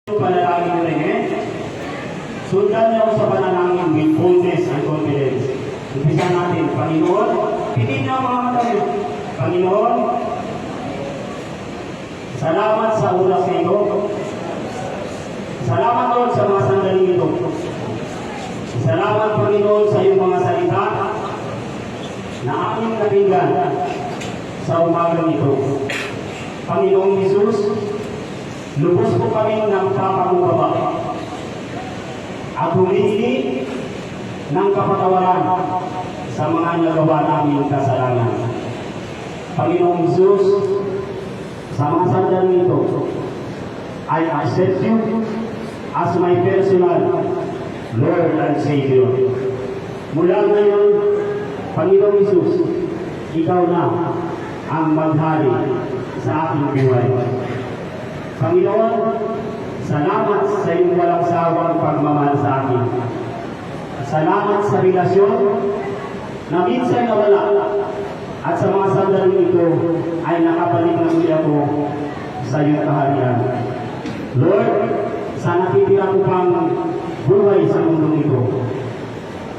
Panalangin nyo rin eh. Sundan niyo sa panalangin with boldness and confidence. Umpisa natin, Panginoon, pitin niyo mga katabi. Panginoon, salamat sa oras na ito. Salamat Lord sa mga sandali ito. Salamat Panginoon sa iyong mga salita na aming napinggan sa umagang ito. Panginoong Jesus, lubos ko kami ng papakumbaba at humihingi ng kapatawaran sa mga nagawa namin kasalanan. Panginoong Jesus, sa mga sandali ito, I accept you as my personal Lord and Savior. Mula ngayon, Panginoong Jesus, ikaw na ang maghari sa aking buhay. Panginoon, salamat sa iyong walang sawang pagmamahal sa akin. Salamat sa relasyon na minsan nawala at sa mga sandali ito ay nakabalik na muli ako sa iyong kaharian. Lord, sa natitira ko pang buhay sa mundong ito,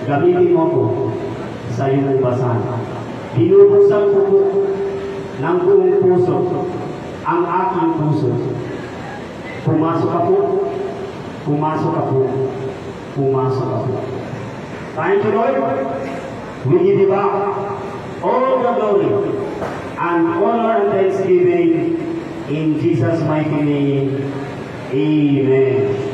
gamitin mo ko sa iyong basan. Binubuksan ko po ng buong puso ang aking puso. Pumasok ako, pumasok ako, pumasok ako. Thank you, Lord. We give you back all the glory and honor and thanksgiving in Jesus' mighty name. Amen.